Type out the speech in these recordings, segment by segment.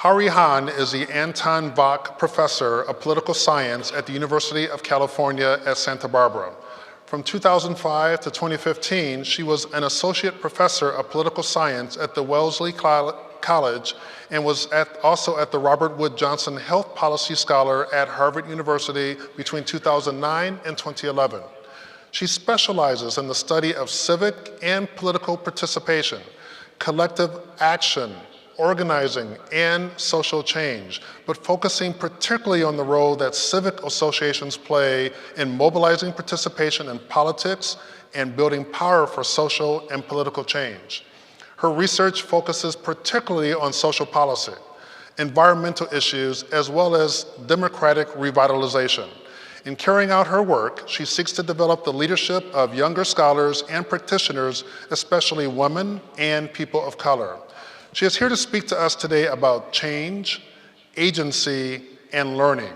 Hahrie Han is the Anton Vonk Professor of Political Science at the University of California at Santa Barbara. From 2005 to 2015, she was an Associate Professor of Political Science at the Wellesley College and was also at the Robert Wood Johnson Health Policy Scholar at Harvard University between 2009 and 2011. She specializes in the study of civic and political participation, collective action, organizing, and social change, but focusing particularly on the role that civic associations play in mobilizing participation in politics and building power for social and political change. Her research focuses particularly on social policy, environmental issues, as well as democratic revitalization. In carrying out her work, she seeks to develop the leadership of younger scholars and practitioners, especially women and people of color. She is here to speak to us today about change, agency, and learning.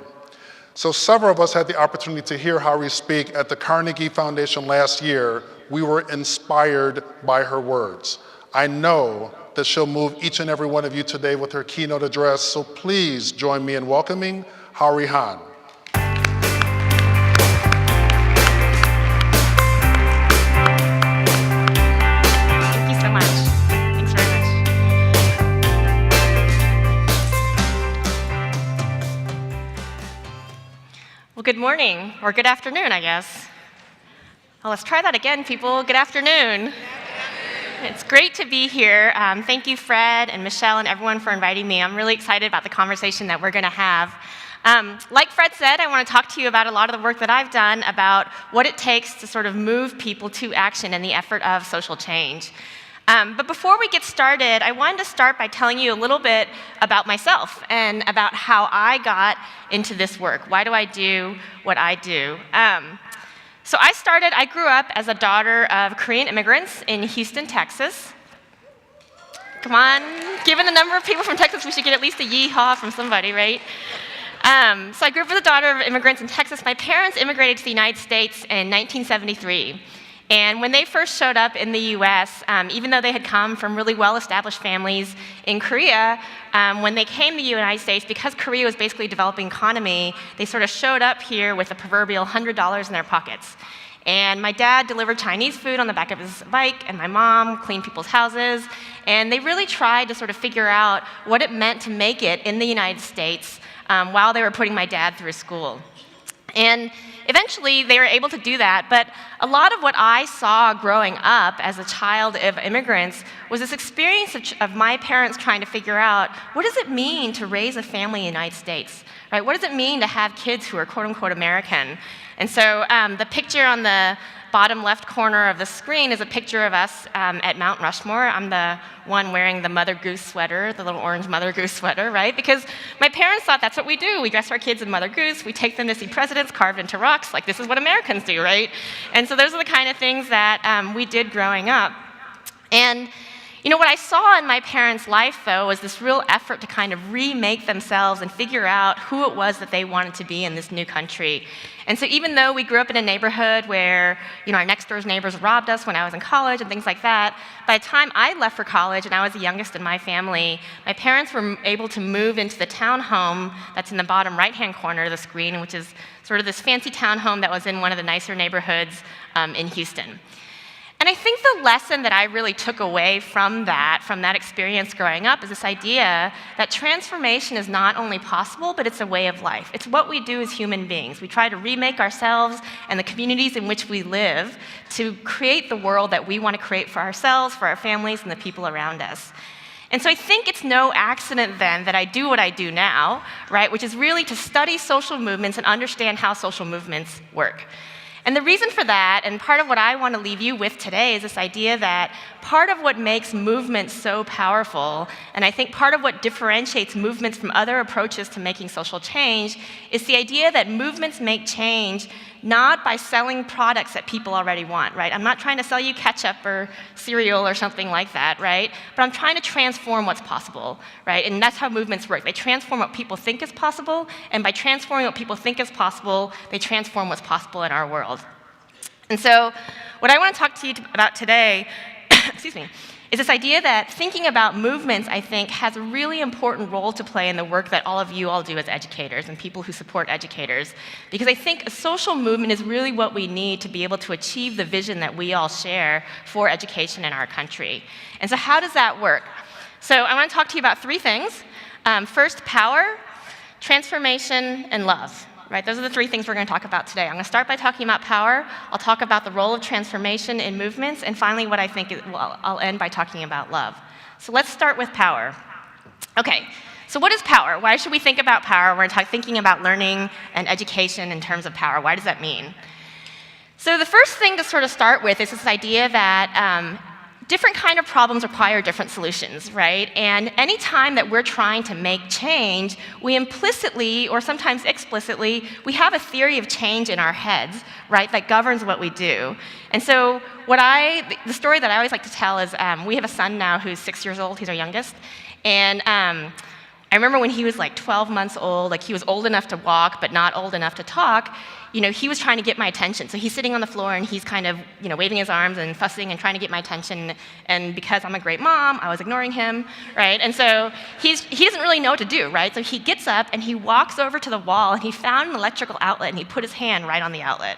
So several of us had the opportunity to hear Hahrie speak at the Carnegie Foundation last year. We were inspired by her words. I know that she'll move each and every one of you today with her keynote address, so please join me in welcoming Hahrie Han. Well, good morning, or good afternoon, I guess. Well, let's try that again, people. Good afternoon. It's great to be here. Thank you, Fred and Michelle and everyone for inviting me. I'm really excited about the conversation that we're going to have. Like Fred said, I want to talk to you about a lot of the work that I've done about what it takes to sort of move people to action in the effort of social change. But before we get started, I wanted to start by telling you a little bit about myself and about how I got into this work. Why do I do what I do? So I grew up as a daughter of Korean immigrants in Houston, Texas. Come on, given the number of people from Texas, we should get at least a yee-haw from somebody, right? So I grew up as a daughter of immigrants in Texas. My parents immigrated to the United States in 1973. And when they first showed up in the US, even though they had come from really well-established families in Korea, when they came to the United States, because Korea was basically a developing economy, they sort of showed up here with a proverbial $100 in their pockets. And my dad delivered Chinese food on the back of his bike, and my mom cleaned people's houses. And they really tried to sort of figure out what it meant to make it in the United States while they were putting my dad through school. And eventually, they were able to do that, but a lot of what I saw growing up as a child of immigrants was this experience of my parents trying to figure out, what does it mean to raise a family in the United States, right? What does it mean to have kids who are quote-unquote American? And so the picture on the bottom left corner of the screen is a picture of us at Mount Rushmore. I'm the one wearing the Mother Goose sweater, the little orange Mother Goose sweater, right? Because my parents thought that's what we do. We dress our kids in Mother Goose. We take them to see presidents carved into rocks. Like, this is what Americans do, right? And so those are the kind of things that we did growing up. And you know, what I saw in my parents' life, though, was this real effort to kind of remake themselves and figure out who it was that they wanted to be in this new country. And so even though we grew up in a neighborhood where, you know, our next door's neighbors robbed us when I was in college and things like that, by the time I left for college and I was the youngest in my family, my parents were able to move into the townhome that's in the bottom right-hand corner of the screen, which is sort of this fancy townhome that was in one of the nicer neighborhoods in Houston. And I think the lesson that I really took away from that experience growing up, is this idea that transformation is not only possible, but it's a way of life. It's what we do as human beings. We try to remake ourselves and the communities in which we live to create the world that we want to create for ourselves, for our families, and the people around us. And so I think it's no accident then that I do what I do now, right, which is really to study social movements and understand how social movements work. And the reason for that, and part of what I want to leave you with today, is this idea that part of what makes movements so powerful, and I think part of what differentiates movements from other approaches to making social change, is the idea that movements make change not by selling products that people already want, right? I'm not trying to sell you ketchup or cereal or something like that, right? But I'm trying to transform what's possible, right? And that's how movements work. They transform what people think is possible, and by transforming what people think is possible, they transform what's possible in our world. And so what I want to talk to you about today excuse me, is this idea that thinking about movements, I think, has a really important role to play in the work that all of you all do as educators and people who support educators. Because I think a social movement is really what we need to be able to achieve the vision that we all share for education in our country. And so how does that work? So I want to talk to you about three things. First, power, transformation, and love. Right, those are the three things we're going to talk about today. I'm going to start by talking about power. I'll talk about the role of transformation in movements, and finally, what I think I'll end by talking about love. So let's start with power. Okay, so what is power? Why should we think about power? We're thinking about learning and education in terms of power. Why does that mean? So the first thing to sort of start with is this idea that different kind of problems require different solutions, right? And any time that we're trying to make change, we implicitly, or sometimes explicitly, we have a theory of change in our heads, right, that governs what we do. And so the story that I always like to tell is we have a son now who's 6 years old. He's our youngest. And I remember when he was like 12 months old, like he was old enough to walk, but not old enough to talk, he was trying to get my attention. So he's sitting on the floor and he's kind of, waving his arms and fussing and trying to get my attention. And because I'm a great mom, I was ignoring him, right? And so he doesn't really know what to do, right? So he gets up and he walks over to the wall and he found an electrical outlet and he put his hand right on the outlet.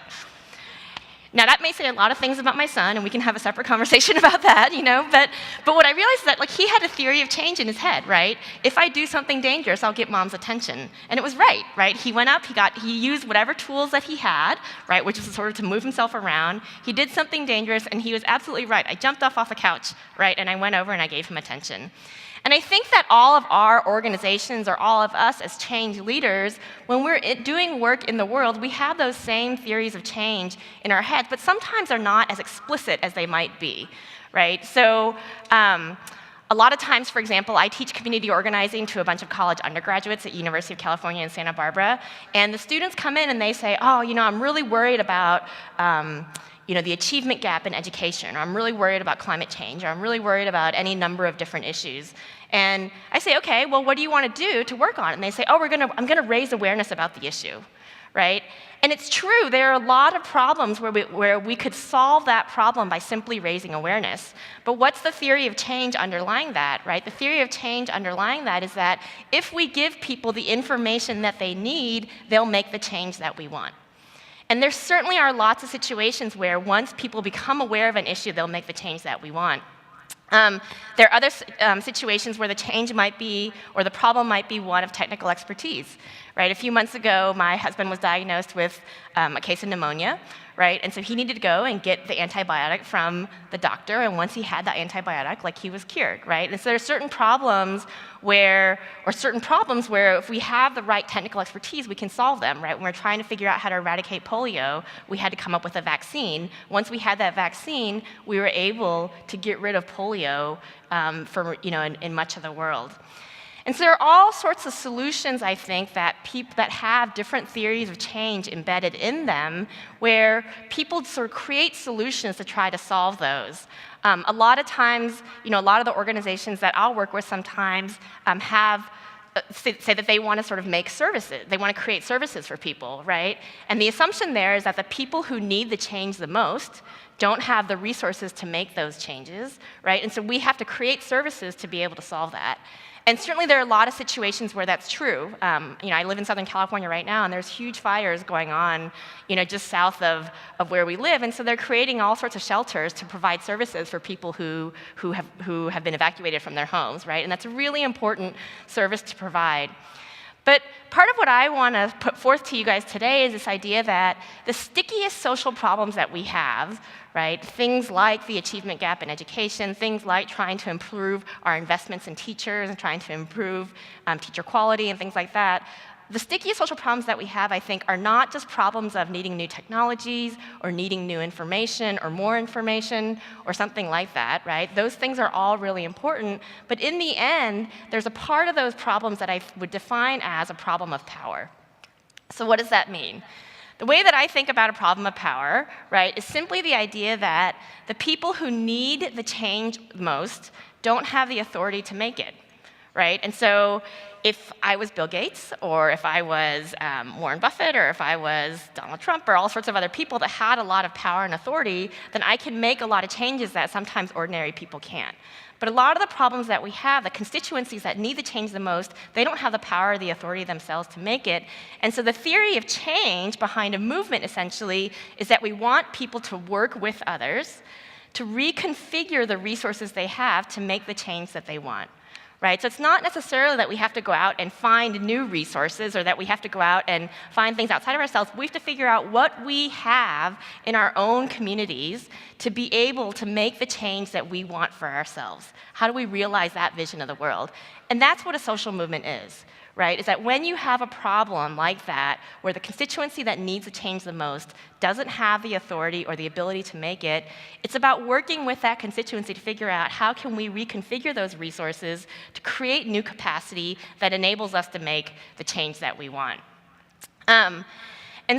Now, that may say a lot of things about my son, and we can have a separate conversation about that, but what I realized is that he had a theory of change in his head, right? If I do something dangerous, I'll get mom's attention. And it was right? He went up, he used whatever tools that he had, right, which was sort of to move himself around. He did something dangerous, and he was absolutely right. I jumped off the couch, right, and I went over and I gave him attention. And I think that all of our organizations, or all of us as change leaders, when we're doing work in the world, we have those same theories of change in our heads, but sometimes they're not as explicit as they might be, right? So a lot of times, for example, I teach community organizing to a bunch of college undergraduates at University of California in Santa Barbara, and the students come in and they say, I'm really worried about the achievement gap in education, or I'm really worried about climate change, or I'm really worried about any number of different issues. And I say, okay, well, what do you want to do to work on it? And they say, I'm going to raise awareness about the issue, right? And it's true, there are a lot of problems where we could solve that problem by simply raising awareness. But what's the theory of change underlying that, right? The theory of change underlying that is that if we give people the information that they need, they'll make the change that we want. And there certainly are lots of situations where once people become aware of an issue, they'll make the change that we want. There are other situations where the change might be, or the problem might be, one of technical expertise, right? A few months ago, my husband was diagnosed with a case of pneumonia, right? And so he needed to go and get the antibiotic from the doctor, and once he had that antibiotic, he was cured, right? And so there are certain problems where if we have the right technical expertise, we can solve them, right? When we're trying to figure out how to eradicate polio, we had to come up with a vaccine. Once we had that vaccine, we were able to get rid of polio in much of the world. And so there are all sorts of solutions, I think, that have different theories of change embedded in them, where people sort of create solutions to try to solve those. A lot of times, a lot of the organizations that I'll work with sometimes say that they want to sort of make services. They want to create services for people, right? And the assumption there is that the people who need the change the most don't have the resources to make those changes, right? And so we have to create services to be able to solve that. And certainly there are a lot of situations where that's true. I live in Southern California right now, and there's huge fires going on, just south of where we live. And so they're creating all sorts of shelters to provide services for people who have been evacuated from their homes, right? And that's a really important service to provide. But part of what I want to put forth to you guys today is this idea that the stickiest social problems that we have, right, things like the achievement gap in education, things like trying to improve our investments in teachers and trying to improve teacher quality and things like that, the stickiest social problems that we have, I think, are not just problems of needing new technologies or needing new information or more information or something like that, right? Those things are all really important, but in the end, there's a part of those problems that I would define as a problem of power. So what does that mean? The way that I think about a problem of power, right, is simply the idea that the people who need the change most don't have the authority to make it. right? And so if I was Bill Gates, or if I was Warren Buffett, or if I was Donald Trump, or all sorts of other people that had a lot of power and authority, then I can make a lot of changes that sometimes ordinary people can't. But a lot of the problems that we have, the constituencies that need the change the most, they don't have the power or the authority themselves to make it. And so the theory of change behind a movement, essentially, is that we want people to work with others, to reconfigure the resources they have to make the change that they want. Right? So it's not necessarily that we have to go out and find new resources, or that we have to go out and find things outside of ourselves. We have to figure out what we have in our own communities to be able to make the change that we want for ourselves. How do we realize that vision of the world? And that's what a social movement is. Right, is that when you have a problem like that, where the constituency that needs to change the most doesn't have the authority or the ability to make it, it's about working with that constituency to figure out how can we reconfigure those resources to create new capacity that enables us to make the change that we want. And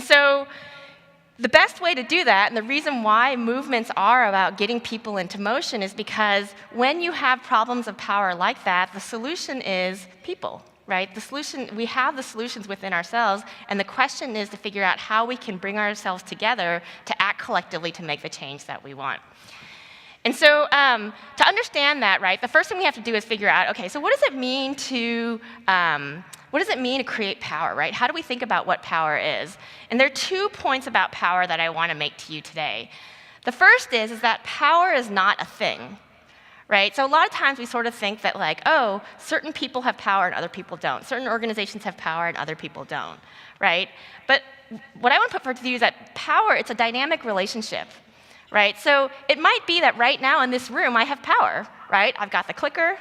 so the best way to do that, and the reason why movements are about getting people into motion, is because when you have problems of power like that, the solution is people. Right? The solution, we have the solutions within ourselves, and the question is to figure out how we can bring ourselves together to act collectively to make the change that we want. And so to understand that, right, the first thing we have to do is figure out, okay, so what does it mean to create power, right? How do we think about what power is? And there are 2 points about power that I want to make to you today. The first is that power is not a thing. Right? So a lot of times we sort of think that, like, oh, certain people have power and other people don't. Certain organizations have power and other people don't, right? But what I want to put forth to you is that power, it's a dynamic relationship, right? So it might be that right now in this room I have power, right? I've got the clicker,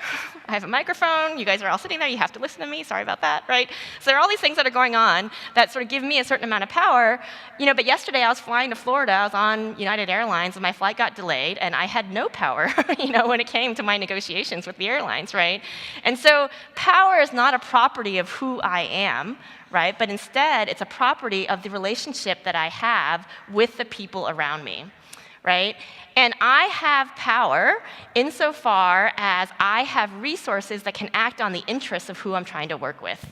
I have a microphone, you guys are all sitting there, you have to listen to me, sorry about that, right? So there are all these things that are going on that sort of give me a certain amount of power, but yesterday I was flying to Florida, I was on United Airlines, and my flight got delayed, and I had no power, when it came to my negotiations with the airlines, right? And so power is not a property of who I am, right? But instead, it's a property of the relationship that I have with the people around me, right? And I have power insofar as I have resources that can act on the interests of who I'm trying to work with,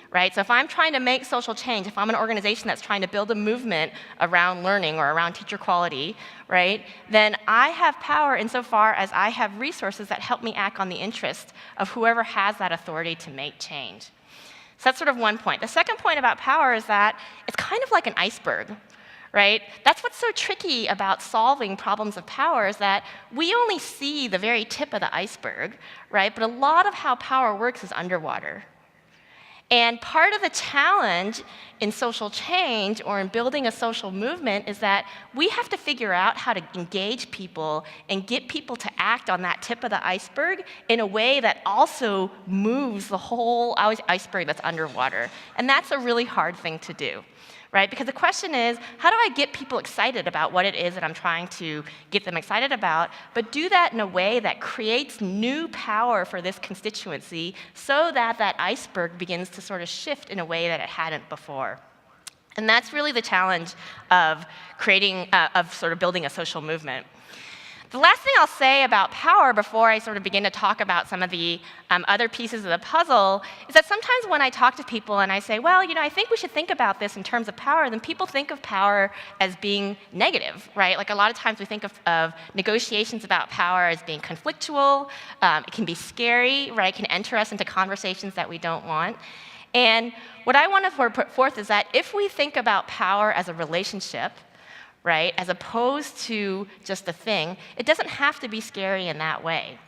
right? So if I'm trying to make social change, if I'm an organization that's trying to build a movement around learning or around teacher quality, right, then I have power insofar as I have resources that help me act on the interest of whoever has that authority to make change. So that's sort of one point. The second point about power is that it's kind of like an iceberg, right? That's what's so tricky about solving problems of power, is that we only see the very tip of the iceberg, right? But a lot of how power works is underwater. And part of the challenge in social change or in building a social movement is that we have to figure out how to engage people and get people to act on that tip of the iceberg in a way that also moves the whole iceberg that's underwater. And that's a really hard thing to do. Right? Because the question is, how do I get people excited about what it is that I'm trying to get them excited about, but do that in a way that creates new power for this constituency so that that iceberg begins to sort of shift in a way that it hadn't before. And that's really the challenge of sort of building a social movement. The last thing I'll say about power before I sort of begin to talk about some of the other pieces of the puzzle is that sometimes when I talk to people and I say, well, I think we should think about this in terms of power, then people think of power as being negative, right? Like a lot of times we think of negotiations about power as being conflictual. It can be scary, right? It can enter us into conversations that we don't want. And what I want to put forth is that if we think about power as a relationship, right, as opposed to just a thing, it doesn't have to be scary in that way.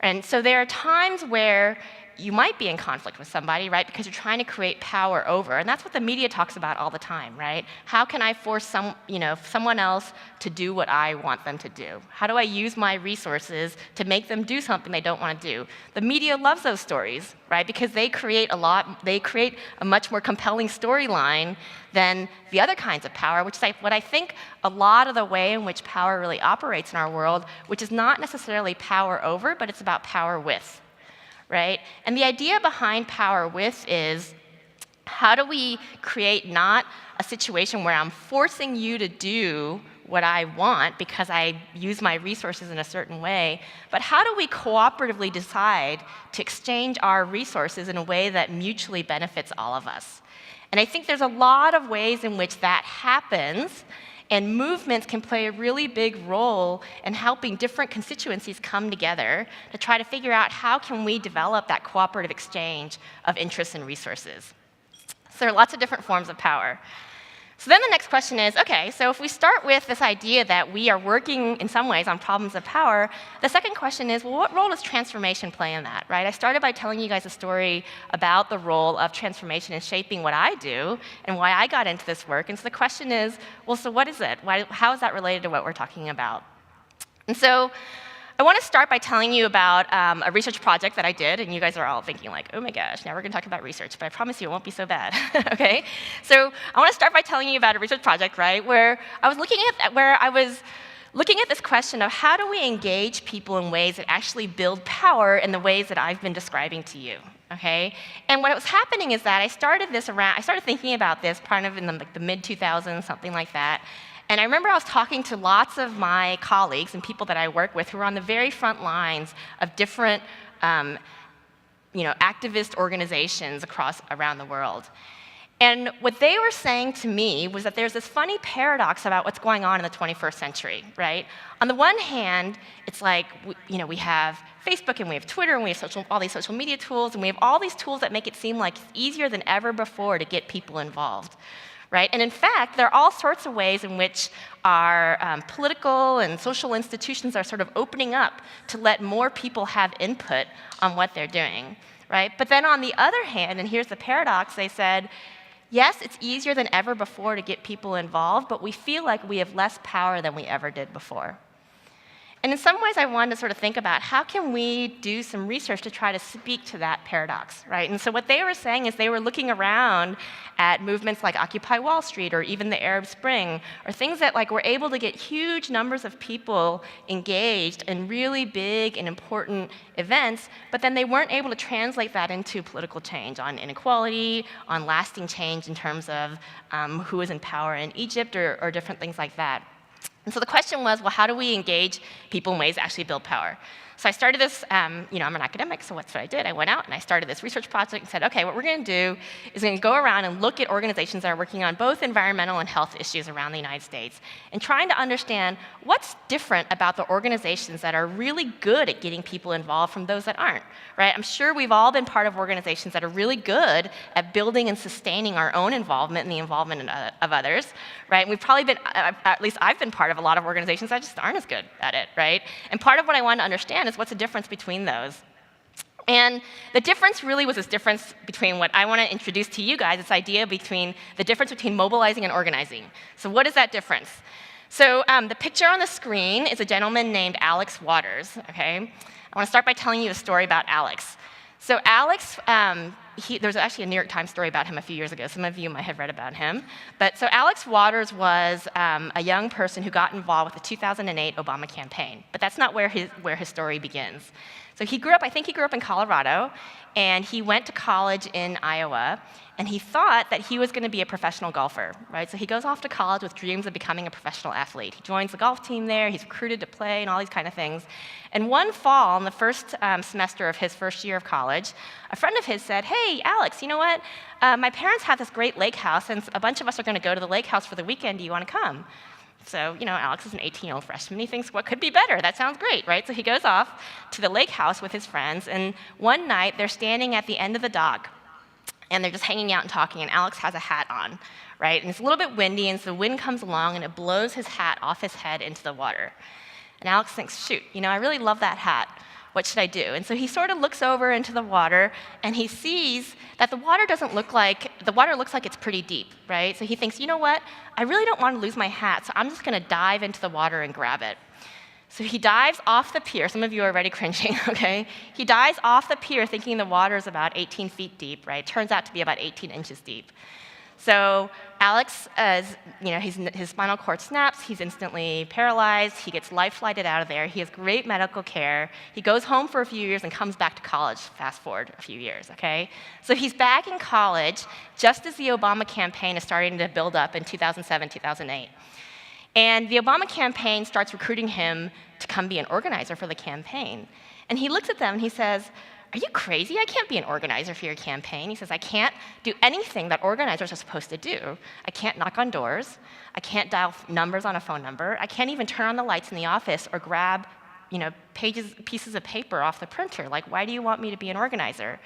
And so there are times where you might be in conflict with somebody, right, because you're trying to create power over, and that's what the media talks about all the time, right? How can I force someone else to do what I want them to do? How do I use my resources to make them do something they don't want to do? The media loves those stories, right, because they create a much more compelling storyline than the other kinds of power, which is what I think a lot of the way in which power really operates in our world, which is not necessarily power over, but it's about power with. Right? And the idea behind power with is, how do we create not a situation where I'm forcing you to do what I want because I use my resources in a certain way, but how do we cooperatively decide to exchange our resources in a way that mutually benefits all of us? And I think there's a lot of ways in which that happens, and movements can play a really big role in helping different constituencies come together to try to figure out how can we develop that cooperative exchange of interests and resources. So there are lots of different forms of power. So then the next question is, okay, so if we start with this idea that we are working in some ways on problems of power, the second question is, well, what role does transformation play in that, right? I started by telling you guys a story about the role of transformation in shaping what I do and why I got into this work. And so the question is, well, so what is it? How is that related to what we're talking about? And so I want to start by telling you about a research project that I did, and you guys are all thinking like, oh my gosh, now we're going to talk about research, but I promise you it won't be so bad, okay? So I want to start by telling you about a research project, right, where I was looking at this question of how do we engage people in ways that actually build power in the ways that I've been describing to you, okay? And what was happening is that I started thinking about this kind of in the mid-2000s, something like that. And I remember I was talking to lots of my colleagues and people that I work with who were on the very front lines of different activist organizations around the world. And what they were saying to me was that there's this funny paradox about what's going on in the 21st century, right? On the one hand, it's like, we have Facebook and we have Twitter and we have all these social media tools and we have all these tools that make it seem like it's easier than ever before to get people involved. Right? And in fact, there are all sorts of ways in which our political and social institutions are sort of opening up to let more people have input on what they're doing. Right? But then on the other hand, and here's the paradox, they said, yes, it's easier than ever before to get people involved, but we feel like we have less power than we ever did before. And in some ways, I wanted to sort of think about how can we do some research to try to speak to that paradox, right? And so what they were saying is they were looking around at movements like Occupy Wall Street or even the Arab Spring, or things that were able to get huge numbers of people engaged in really big and important events, but then they weren't able to translate that into political change on inequality, on lasting change in terms of who is in power in Egypt or different things like that. And so the question was, well, how do we engage people in ways that actually build power? So I started this, I'm an academic, so that's what I did. I went out and I started this research project and said, okay, what we're going to do is we're going to go around and look at organizations that are working on both environmental and health issues around the United States and trying to understand what's different about the organizations that are really good at getting people involved from those that aren't, right? I'm sure we've all been part of organizations that are really good at building and sustaining our own involvement and the involvement of others, right? And we've probably been, at least I've been part of a lot of organizations that just aren't as good at it, right? And part of what I wanted to understand is what's the difference between those. And the difference really was this difference between what I want to introduce to you guys, this idea between the difference between mobilizing and organizing. So what is that difference? So the picture on the screen is a gentleman named Alex Waters, okay? I want to start by telling you a story about Alex. So Alex, there was actually a New York Times story about him a few years ago. Some of you might have read about him. But so Alex Waters was a young person who got involved with the 2008 Obama campaign. But that's not where his story begins. So I think he grew up in Colorado, and he went to college in Iowa, and he thought that he was going to be a professional golfer, right? So he goes off to college with dreams of becoming a professional athlete. He joins the golf team there, he's recruited to play, and all these kind of things. And one fall, in the first semester of his first year of college, a friend of his said, hey, Alex, you know what? My parents have this great lake house, and a bunch of us are going to go to the lake house for the weekend. Do you want to come? So, Alex is an 18-year-old freshman. He thinks, what could be better? That sounds great, right? So he goes off to the lake house with his friends, and one night they're standing at the end of the dock, and they're just hanging out and talking, and Alex has a hat on, right? And it's a little bit windy, and so the wind comes along, and it blows his hat off his head into the water. And Alex thinks, shoot, I really love that hat. What should I do? And so he sort of looks over into the water, and he sees that the water looks like it's pretty deep, right? So he thinks, you know what? I really don't want to lose my hat, so I'm just going to dive into the water and grab it. So he dives off the pier. Some of you are already cringing, okay? He dives off the pier thinking the water is about 18 feet deep, right? Turns out to be about 18 inches deep. So Alex, his spinal cord snaps, he's instantly paralyzed, he gets life-flighted out of there, he has great medical care, he goes home for a few years and comes back to college, fast forward a few years, okay? So he's back in college just as the Obama campaign is starting to build up in 2007, 2008. And the Obama campaign starts recruiting him to come be an organizer for the campaign. And he looks at them and he says, "Are you crazy? I can't be an organizer for your campaign." He says, "I can't do anything that organizers are supposed to do. I can't knock on doors. I can't dial numbers on a phone number. I can't even turn on the lights in the office or grab pieces of paper off the printer. Like, why do you want me to be an organizer?"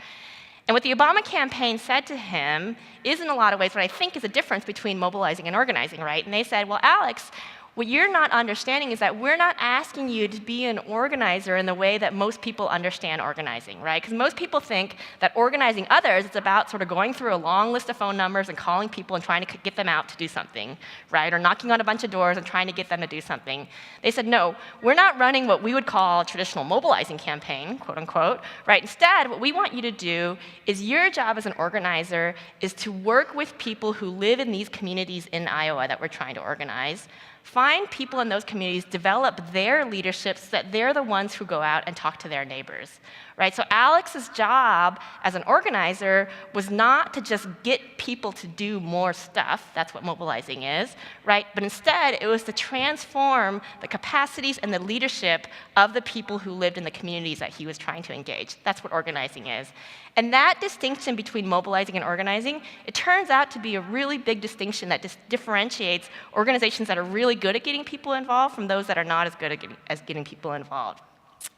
And what the Obama campaign said to him is, in a lot of ways, what I think is a difference between mobilizing and organizing, right? And they said, "Well, Alex, what you're not understanding is that we're not asking you to be an organizer in the way that most people understand organizing, right? Because most people think that organizing others is about sort of going through a long list of phone numbers and calling people and trying to get them out to do something, right? Or knocking on a bunch of doors and trying to get them to do something." They said, "No, we're not running what we would call a traditional mobilizing campaign, quote unquote, right? Instead, what we want you to do is your job as an organizer is to work with people who live in these communities in Iowa that we're trying to organize. Find people in those communities, develop their leadership so that they're the ones who go out and talk to their neighbors." Right? So Alex's job as an organizer was not to just get people to do more stuff, that's what mobilizing is, right? But instead, it was to transform the capacities and the leadership of the people who lived in the communities that he was trying to engage. That's what organizing is. And that distinction between mobilizing and organizing, it turns out to be a really big distinction that differentiates organizations that are really good at getting people involved from those that are not as good at getting people involved.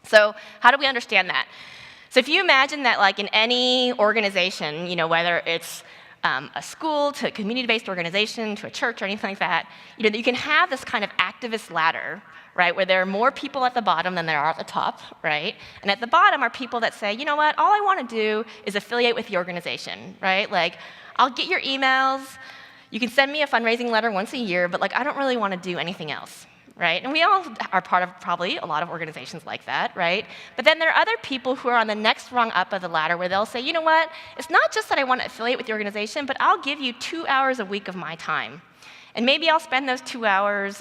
So how do we understand that? So if you imagine that, like in any organization, whether it's a school to a community-based organization to a church or anything like that, you can have this kind of activist ladder, right, where there are more people at the bottom than there are at the top, right? And at the bottom are people that say, "You know what, all I want to do is affiliate with the organization," right? Like, "I'll get your emails, you can send me a fundraising letter once a year, but like I don't really want to do anything else." Right? And we all are part of probably a lot of organizations like that, right? But then there are other people who are on the next rung up of the ladder where they'll say, "You know what, it's not just that I want to affiliate with the organization, but I'll give you 2 hours a week of my time. And maybe I'll spend those 2 hours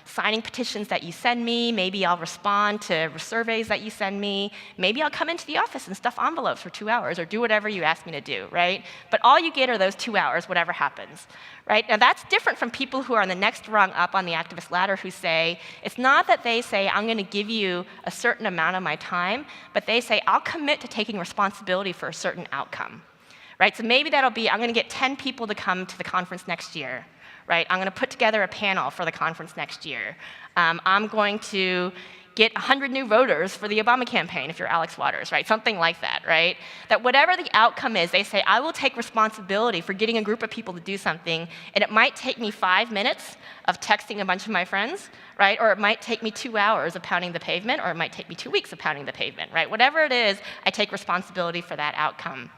signing petitions that you send me. Maybe I'll respond to surveys that you send me. Maybe I'll come into the office and stuff envelopes for 2 hours or do whatever you ask me to do," right? But all you get are those 2 hours, whatever happens, right? Now that's different from people who are on the next rung up on the activist ladder who say, it's not that they say, "I'm going to give you a certain amount of my time," but they say, "I'll commit to taking responsibility for a certain outcome," right? So maybe that'll be, "I'm going to get 10 people to come to the conference next year." Right? "I'm going to put together a panel for the conference next year. I'm going to get 100 new voters for the Obama campaign," if you're Alex Waters, right? Something like that, right? That whatever the outcome is, they say, "I will take responsibility for getting a group of people to do something, and it might take me 5 minutes of texting a bunch of my friends, right? Or it might take me 2 hours of pounding the pavement, or it might take me 2 weeks of pounding the pavement," right? Whatever it is, I take responsibility for that outcome.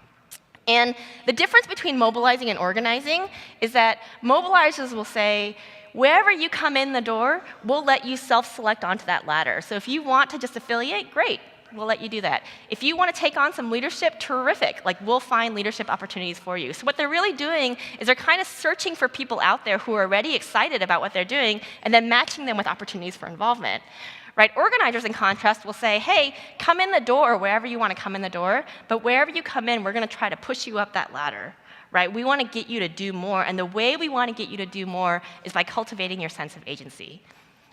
And the difference between mobilizing and organizing is that mobilizers will say, "Wherever you come in the door, we'll let you self-select onto that ladder. So if you want to just affiliate, great, we'll let you do that. If you want to take on some leadership, terrific, like we'll find leadership opportunities for you." So what they're really doing is they're kind of searching for people out there who are already excited about what they're doing and then matching them with opportunities for involvement. Right? Organizers, in contrast, will say, "Hey, come in the door wherever you want to come in the door, but wherever you come in, we're going to try to push you up that ladder." Right? "We want to get you to do more, and the way we want to get you to do more is by cultivating your sense of agency."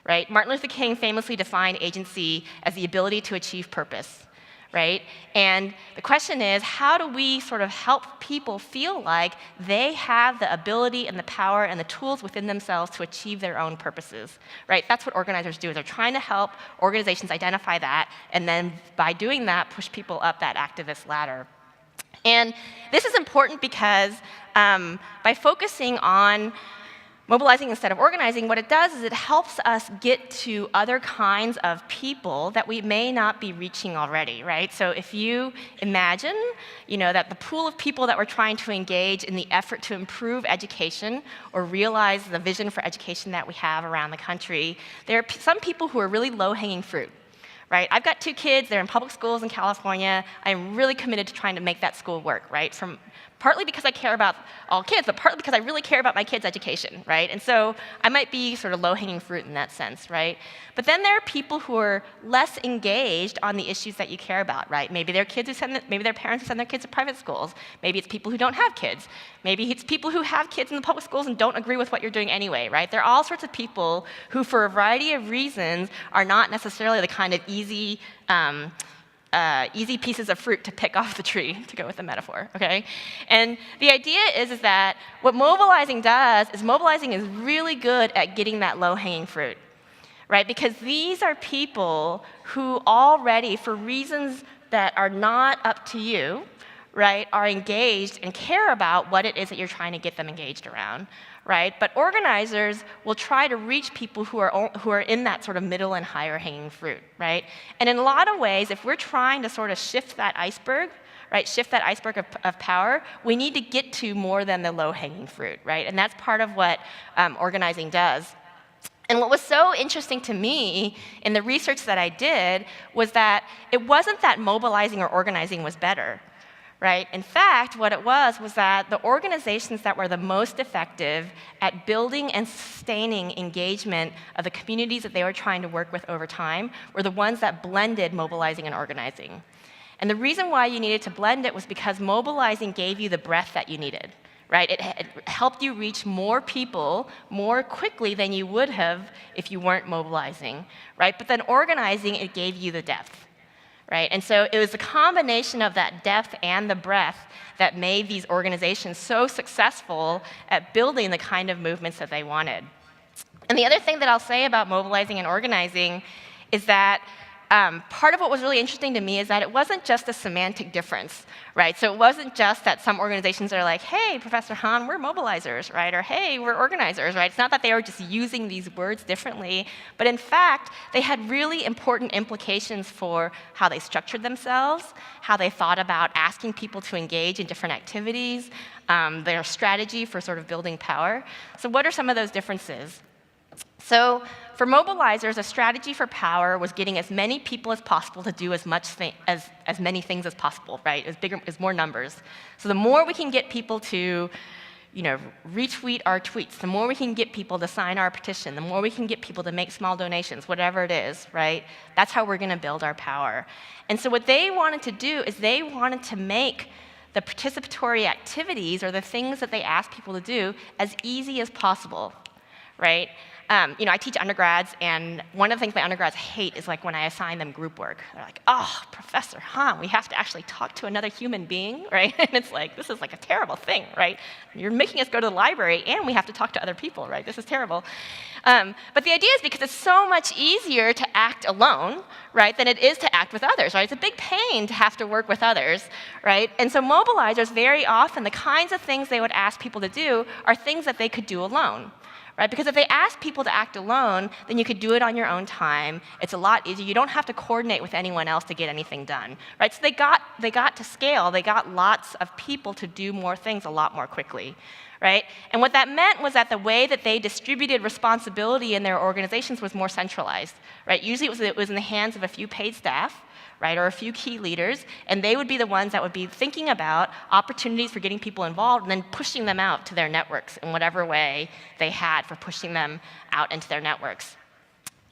Right? Martin Luther King famously defined agency as the ability to achieve purpose. Right? And the question is, how do we sort of help people feel like they have the ability and the power and the tools within themselves to achieve their own purposes? Right? That's what organizers do. They're trying to help organizations identify that, and then by doing that, push people up that activist ladder. And this is important because by focusing on mobilizing instead of organizing, what it does is it helps us get to other kinds of people that we may not be reaching already, right? So if you imagine, that the pool of people that we're trying to engage in the effort to improve education or realize the vision for education that we have around the country, there are some people who are really low-hanging fruit. Right? I've got 2 kids, they're in public schools in California. I'm really committed to trying to make that school work, right? From Partly because I care about all kids, but partly because I really care about my kids' education, right? And so I might be sort of low-hanging fruit in that sense, right? But then there are people who are less engaged on the issues that you care about, right? Maybe their parents who send their kids to private schools. Maybe it's people who don't have kids. Maybe it's people who have kids in the public schools and don't agree with what you're doing anyway, right? There are all sorts of people who, for a variety of reasons, are not necessarily the kind of easy pieces of fruit to pick off the tree, to go with the metaphor, okay? And the idea is that what mobilizing does is mobilizing is really good at getting that low-hanging fruit, right? Because these are people who already, for reasons that are not up to you, right, are engaged and care about what it is that you're trying to get them engaged around, right? But organizers will try to reach people who are in that sort of middle and higher hanging fruit, right? And in a lot of ways, if we're trying to sort of shift that iceberg, right, shift that iceberg of power, we need to get to more than the low hanging fruit, right? And that's part of what organizing does. And what was so interesting to me in the research that I did was that it wasn't that mobilizing or organizing was better, right? In fact, what it was that the organizations that were the most effective at building and sustaining engagement of the communities that they were trying to work with over time were the ones that blended mobilizing and organizing. And the reason why you needed to blend it was because mobilizing gave you the breadth that you needed, right? It helped you reach more people more quickly than you would have if you weren't mobilizing, right? But then organizing, it gave you the depth. Right? And so it was a combination of that depth and the breadth that made these organizations so successful at building the kind of movements that they wanted. And the other thing that I'll say about mobilizing and organizing is that part of what was really interesting to me is that it wasn't just a semantic difference, right? So it wasn't just that some organizations are like, hey, Professor Han, we're mobilizers, right? Or hey, we're organizers, right? It's not that they were just using these words differently, but in fact, they had really important implications for how they structured themselves, how they thought about asking people to engage in different activities, their strategy for sort of building power. So what are some of those differences? So for mobilizers, a strategy for power was getting as many people as possible to do as many things as possible, right? As more numbers. So the more we can get people to, retweet our tweets, the more we can get people to sign our petition, the more we can get people to make small donations, whatever it is, right? That's how we're going to build our power. And so what they wanted to do is they wanted to make the participatory activities or the things that they asked people to do as easy as possible, right? I teach undergrads, and one of the things my undergrads hate is like when I assign them group work. They're like, oh, Professor Han, we have to actually talk to another human being, right? And it's like, this is like a terrible thing, right? You're making us go to the library, and we have to talk to other people, right? This is terrible. But the idea is because it's so much easier to act alone, right, than it is to act with others, right? It's a big pain to have to work with others, right? And so mobilizers, very often, the kinds of things they would ask people to do are things that they could do alone. Right? Because if they ask people to act alone, then you could do it on your own time. It's a lot easier. You don't have to coordinate with anyone else to get anything done. Right? So they got to scale. They got lots of people to do more things a lot more quickly. Right? And what that meant was that the way that they distributed responsibility in their organizations was more centralized. Right? Usually it was in the hands of a few paid staff, right, or a few key leaders, and they would be the ones that would be thinking about opportunities for getting people involved and then pushing them out to their networks in whatever way they had for pushing them out into their networks.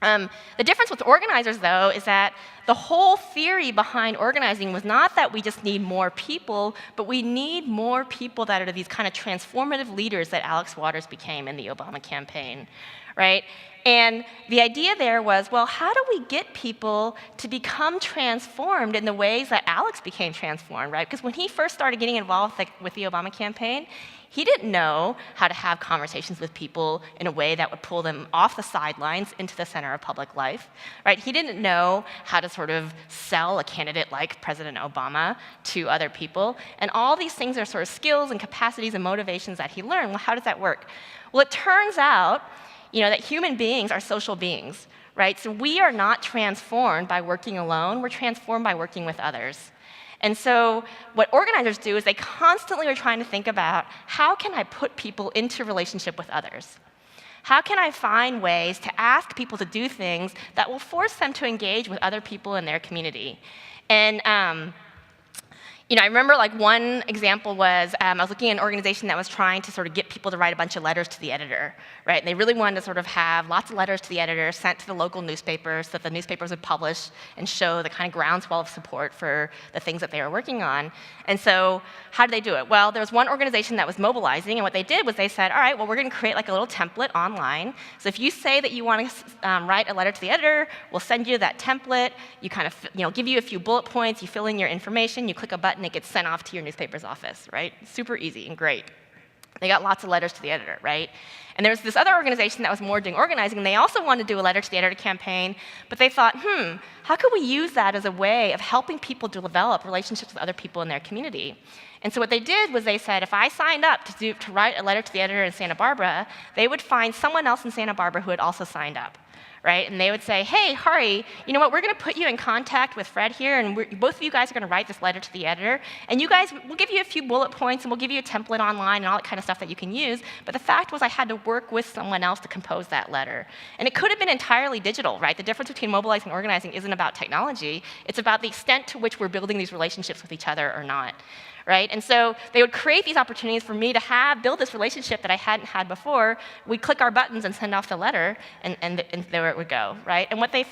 The difference with organizers, though, is that the whole theory behind organizing was not that we just need more people, but we need more people that are these kind of transformative leaders that Alex Waters became in the Obama campaign, right? And the idea there was, well, how do we get people to become transformed in the ways that Alex became transformed, right? Because when he first started getting involved with the Obama campaign, he didn't know how to have conversations with people in a way that would pull them off the sidelines into the center of public life, right? He didn't know how to sort of sell a candidate like President Obama to other people. And all these things are sort of skills and capacities and motivations that he learned. Well, how does that work? Well, it turns out, that human beings are social beings, right? So we are not transformed by working alone. We're transformed by working with others. And so what organizers do is they constantly are trying to think about, how can I put people into relationship with others? How can I find ways to ask people to do things that will force them to engage with other people in their community? And I remember like one example was I was looking at an organization that was trying to sort of get people to write a bunch of letters to the editor, right? And they really wanted to sort of have lots of letters to the editor sent to the local newspapers so that the newspapers would publish and show the kind of groundswell of support for the things that they were working on. And so how did they do it? Well, there was one organization that was mobilizing, and what they did was they said, all right, well, we're going to create like a little template online. So if you say that you want to write a letter to the editor, we'll send you that template. You kind of, give you a few bullet points. You fill in your information. You click a button. It gets sent off to your newspaper's office, right? Super easy and great. They got lots of letters to the editor, right? And there was this other organization that was more doing organizing, and they also wanted to do a letter to the editor campaign, but they thought, how could we use that as a way of helping people to develop relationships with other people in their community? And so what they did was they said, if I signed up to write a letter to the editor in Santa Barbara, they would find someone else in Santa Barbara who had also signed up. Right? And they would say, hey, Hahrie, you know what, we're going to put you in contact with Fred here, and both of you guys are going to write this letter to the editor, and you guys, we'll give you a few bullet points, and we'll give you a template online and all that kind of stuff that you can use. But the fact was I had to work with someone else to compose that letter. And it could have been entirely digital, right? The difference between mobilizing and organizing isn't about technology. It's about the extent to which we're building these relationships with each other or not. Right? And so they would create these opportunities for me to build this relationship that I hadn't had before. We'd click our buttons and send off the letter, and there it would go, right? And what we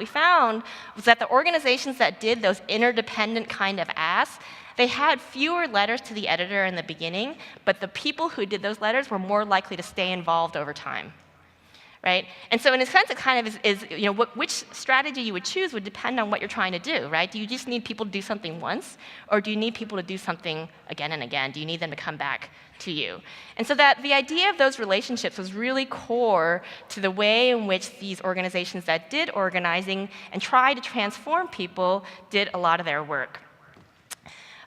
found, was that the organizations that did those interdependent kind of asks, they had fewer letters to the editor in the beginning, but the people who did those letters were more likely to stay involved over time. Right? And so in a sense, it kind of is which strategy you would choose would depend on what you're trying to do, right? Do you just need people to do something once, or do you need people to do something again and again? Do you need them to come back to you? And so that the idea of those relationships was really core to the way in which these organizations that did organizing and tried to transform people did a lot of their work.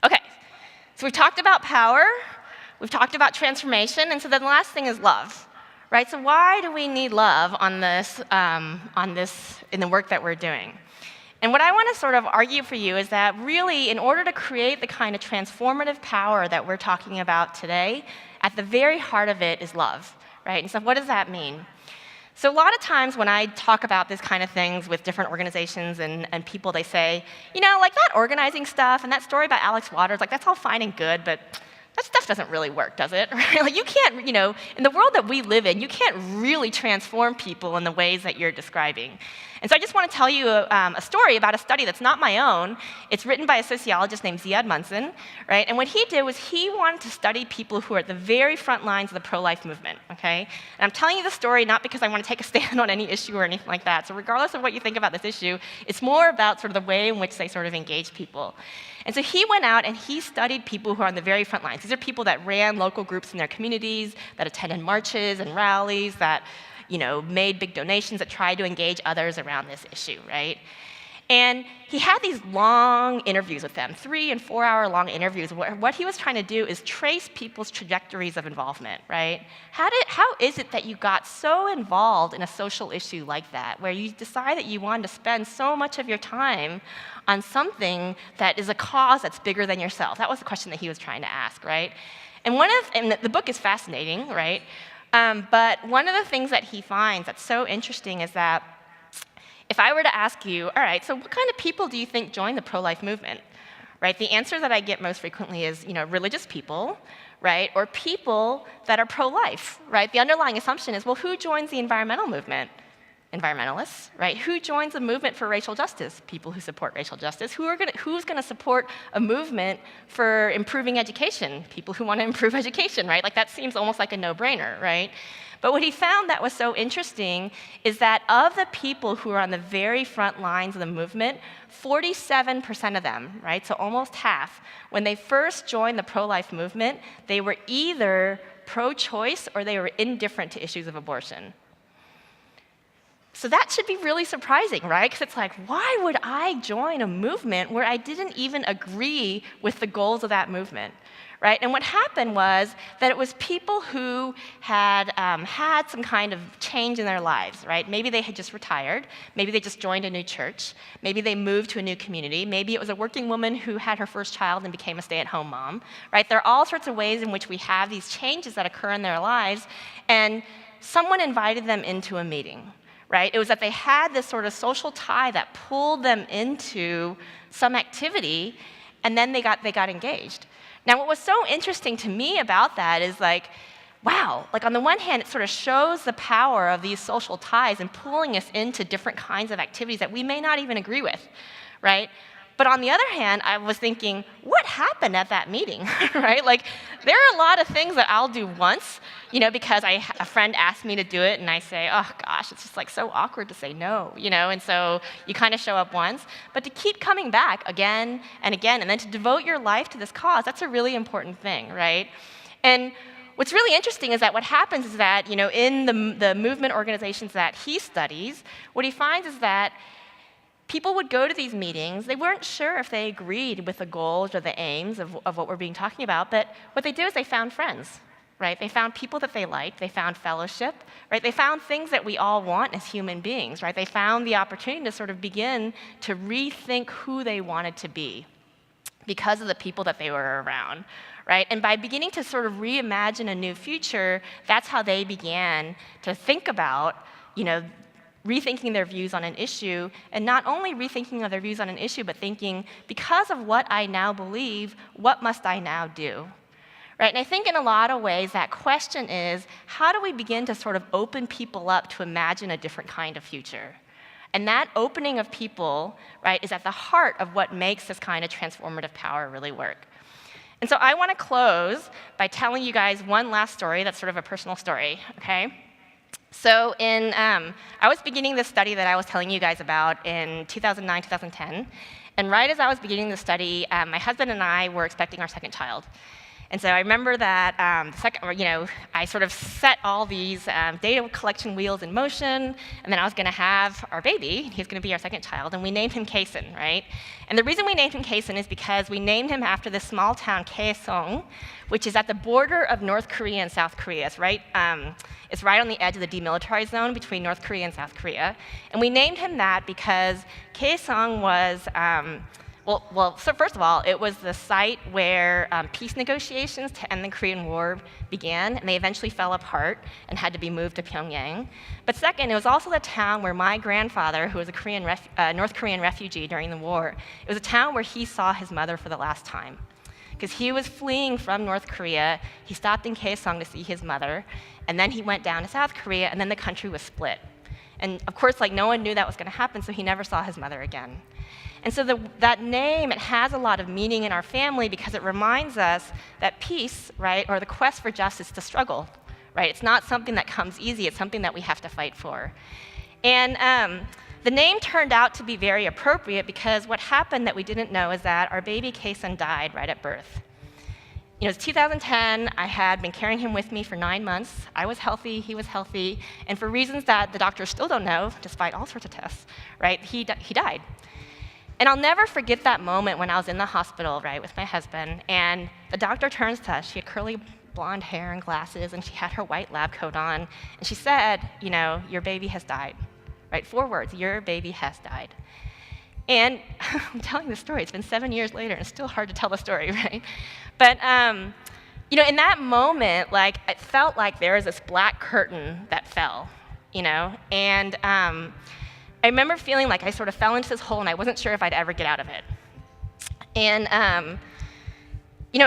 Okay, so we've talked about power, we've talked about transformation, and so then the last thing is love. Right, so why do we need love on this in the work that we're doing? And what I want to sort of argue for you is that really, in order to create the kind of transformative power that we're talking about today, at the very heart of it is love, right? And so what does that mean? So a lot of times when I talk about this kind of things with different organizations and people, they say, like that organizing stuff and that story about Alex Waters, like that's all fine and good, but that stuff doesn't really work, does it? Like you can't, in the world that we live in, you can't really transform people in the ways that you're describing. And so I just want to tell you a story about a study that's not my own. It's written by a sociologist named Ziad Munson, right? And what he did was he wanted to study people who are at the very front lines of the pro-life movement, okay? And I'm telling you the story not because I want to take a stand on any issue or anything like that. So regardless of what you think about this issue, it's more about sort of the way in which they sort of engage people. And so he went out and he studied people who are on the very front lines. These are people that ran local groups in their communities, that attended marches and rallies, that made big donations, that tried to engage others around this issue, right? And he had these long interviews with them, 3- and 4-hour long interviews. What he was trying to do is trace people's trajectories of involvement, right? How is it that you got so involved in a social issue like that, where you decide that you wanted to spend so much of your time on something that is a cause that's bigger than yourself? That was the question that he was trying to ask, right? And the book is fascinating, right? But one of the things that he finds that's so interesting is that if I were to ask you, all right, so what kind of people do you think join the pro-life movement, right? The answer that I get most frequently is, religious people, right? Or people that are pro-life, right? The underlying assumption is, well, who joins the environmental movement? Environmentalists, right? Who joins a movement for racial justice? People who support racial justice. Who's going to support a movement for improving education? People who want to improve education, right? Like that seems almost like a no-brainer, right? But what he found that was so interesting is that of the people who are on the very front lines of the movement, 47% of them, right, so almost half, when they first joined the pro-life movement, they were either pro-choice or they were indifferent to issues of abortion. So that should be really surprising, right? Because it's like, why would I join a movement where I didn't even agree with the goals of that movement? Right? And what happened was that it was people who had had some kind of change in their lives, right? Maybe they had just retired. Maybe they just joined a new church. Maybe they moved to a new community. Maybe it was a working woman who had her first child and became a stay-at-home mom, right? There are all sorts of ways in which we have these changes that occur in their lives, and someone invited them into a meeting, right? It was that they had this sort of social tie that pulled them into some activity. and then they got engaged. Now, what was so interesting to me about that is like, wow, like on the one hand, it sort of shows the power of these social ties and pulling us into different kinds of activities that we may not even agree with, right? But on the other hand, I was thinking, what happened at that meeting, right? Like, there are a lot of things that I'll do once, because a friend asked me to do it, and I say, oh gosh, it's just like so awkward to say no, and so you kind of show up once. But to keep coming back again and again, and then to devote your life to this cause, that's a really important thing, right? And what's really interesting is that what happens is that, in the movement organizations that he studies, what he finds is that people would go to these meetings. They weren't sure if they agreed with the goals or the aims of what we're being talking about, but what they do is they found friends, right? They found people that they liked. They found fellowship, right? They found things that we all want as human beings, right? They found the opportunity to sort of begin to rethink who they wanted to be because of the people that they were around, right? And by beginning to sort of reimagine a new future, that's how they began to think about, rethinking their views on an issue, and not only rethinking of their views on an issue, but thinking, because of what I now believe, what must I now do? Right? And I think in a lot of ways that question is, how do we begin to sort of open people up to imagine a different kind of future? And that opening of people, right, is at the heart of what makes this kind of transformative power really work. And so I want to close by telling you guys one last story that's sort of a personal story, okay? So I was beginning this study that I was telling you guys about in 2009, 2010. And right as I was beginning the study, my husband and I were expecting our second child. And so I remember that I sort of set all these data collection wheels in motion, and then I was going to have our baby. He's going to be our second child, and we named him Kason, right? And the reason we named him Kason is because we named him after this small town, Kaesong, which is at the border of North Korea and South Korea. It's right on the edge of the demilitarized zone between North Korea and South Korea. And we named him that because Kaesong was so first of all, it was the site where peace negotiations to end the Korean War began, and they eventually fell apart and had to be moved to Pyongyang. But second, it was also the town where my grandfather, who was a North Korean refugee during the war, it was a town where he saw his mother for the last time. Because he was fleeing from North Korea, he stopped in Kaesong to see his mother, and then he went down to South Korea, and then the country was split. And of course, no one knew that was going to happen, so he never saw his mother again. And so that name, it has a lot of meaning in our family because it reminds us that peace, right, or the quest for justice is the struggle, right? It's not something that comes easy. It's something that we have to fight for. And the name turned out to be very appropriate because what happened that we didn't know is that our baby Kason died right at birth. It was 2010. I had been carrying him with me for 9 months. I was healthy. He was healthy. And for reasons that the doctors still don't know, despite all sorts of tests, right, he died. And I'll never forget that moment when I was in the hospital, right, with my husband, and the doctor turns to us. She had curly blonde hair and glasses, and she had her white lab coat on, and she said, your baby has died, right? 4 words, your baby has died. And I'm telling the story. It's been 7 years later, and it's still hard to tell the story, right? But, in that moment, it felt like there was this black curtain that fell, and I remember feeling like I sort of fell into this hole and I wasn't sure if I'd ever get out of it. And,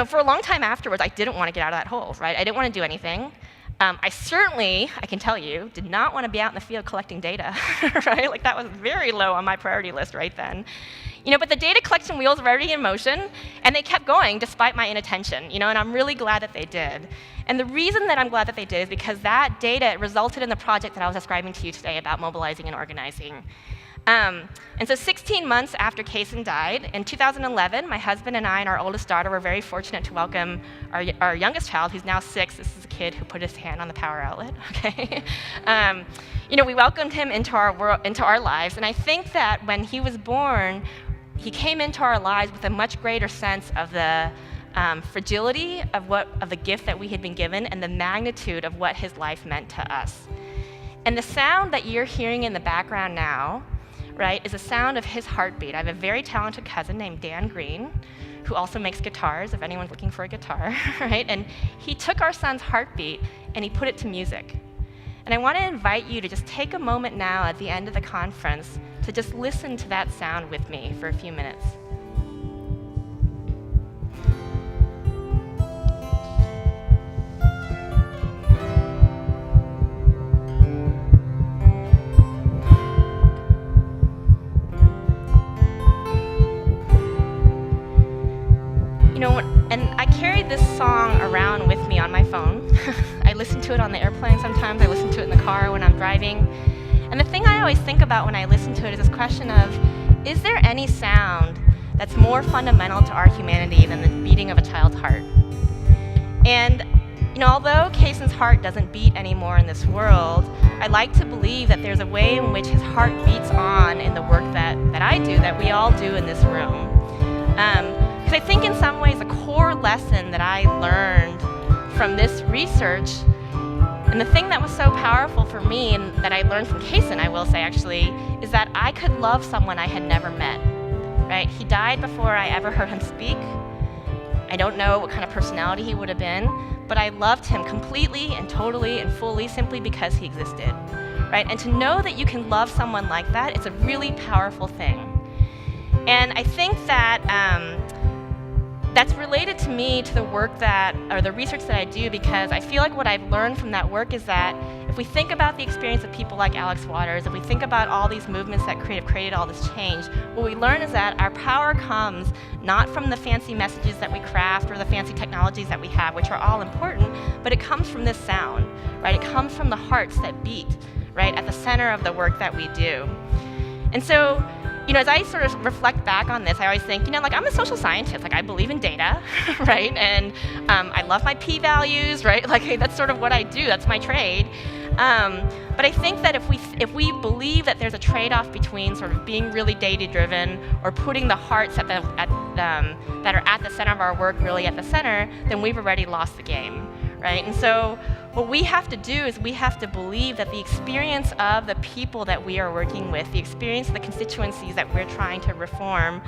for a long time afterwards, I didn't want to get out of that hole, right? I didn't want to do anything. I certainly, I can tell you, did not want to be out in the field collecting data, right? That was very low on my priority list right then. But the data collection wheels were already in motion, and they kept going despite my inattention, and I'm really glad that they did. And the reason that I'm glad that they did is because that data resulted in the project that I was describing to you today about mobilizing and organizing. And so 16 months after Kason died, in 2011, my husband and I and our oldest daughter were very fortunate to welcome our youngest child, who's now 6. This is a kid who put his hand on the power outlet, okay? We welcomed him into our lives, and I think that when he was born, he came into our lives with a much greater sense of the fragility of the gift that we had been given and the magnitude of what his life meant to us. And the sound that you're hearing in the background now, right, is a sound of his heartbeat. I have a very talented cousin named Dan Green, who also makes guitars, if anyone's looking for a guitar, right? And he took our son's heartbeat and he put it to music. And I want to invite you to just take a moment now at the end of the conference to just listen to that sound with me for a few minutes. and I carry this song around with me on my phone. I listen to it on the airplane sometimes. I listen to it in the car when I'm driving. And the thing I always think about when I listen to it is this question of, is there any sound that's more fundamental to our humanity than the beating of a child's heart? And although Kayson's heart doesn't beat anymore in this world, I like to believe that there's a way in which his heart beats on in the work that I do, that we all do in this room. Because I think in some ways a core lesson that I learned from this research, and the thing that was so powerful for me and that I learned from Kayson, I will say actually, is that I could love someone I had never met, right? He died before I ever heard him speak. I don't know what kind of personality he would have been, but I loved him completely and totally and fully simply because he existed, right? And to know that you can love someone like that, it's a really powerful thing. And I think that that's related to me to the work or the research that I do, because I feel like what I've learned from that work is that if we think about the experience of people like Alex Waters, if we think about all these movements that have created all this change, what we learn is that our power comes not from the fancy messages that we craft or the fancy technologies that we have, which are all important, but it comes from this sound, right? It comes from the hearts that beat, right, at the center of the work that we do. And so, as I sort of reflect back on this, I always think, I'm a social scientist. Like, I believe in data, right? And I love my p-values, right? Like, hey, that's sort of what I do. That's my trade. But I think that if we believe that there's a trade-off between sort of being really data-driven or putting the hearts that are at the center of our work really at the center, then we've already lost the game, right? And so what we have to do is we have to believe that the experience of the people that we are working with, the experience of the constituencies that we're trying to reform,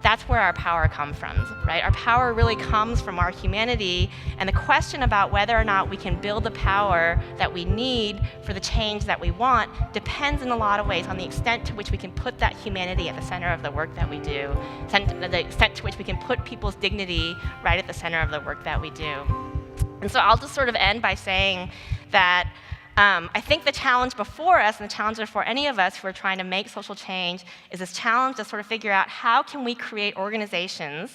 that's where our power comes from, right? Our power really comes from our humanity, and the question about whether or not we can build the power that we need for the change that we want depends in a lot of ways on the extent to which we can put that humanity at the center of the work that we do, the extent to which we can put people's dignity right at the center of the work that we do. And so I'll just sort of end by saying that I think the challenge before us, and the challenge before any of us who are trying to make social change, is this challenge to sort of figure out how can we create organizations,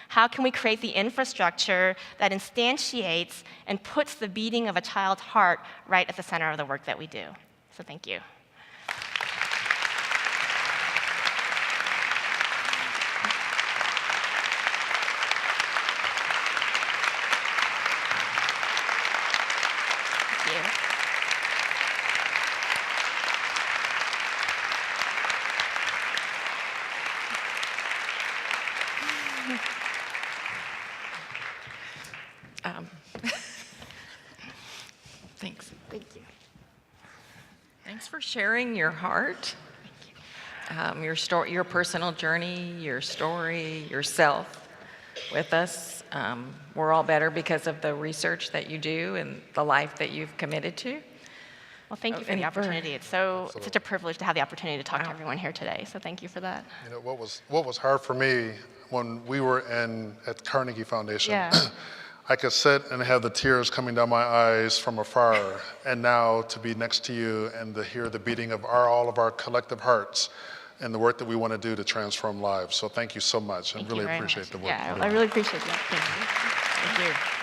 how can we create the infrastructure that instantiates and puts the beating of a child's heart right at the center of the work that we do. So thank you. Thanks. Thank you. Thanks for sharing your heart, your story, your personal journey, your story, yourself with us. We're all better because of the research that you do and the life that you've committed to. Well, thank you for the opportunity. It's such a privilege to have the opportunity to talk to everyone here today. So thank you for that. What was hard for me when we were at Carnegie Foundation. Yeah. I could sit and have the tears coming down my eyes from afar, and now to be next to you and to hear the beating of all of our collective hearts and the work that we want to do to transform lives. So thank you so much. I really appreciate the work. Yeah, I really appreciate the opportunity. Thank you.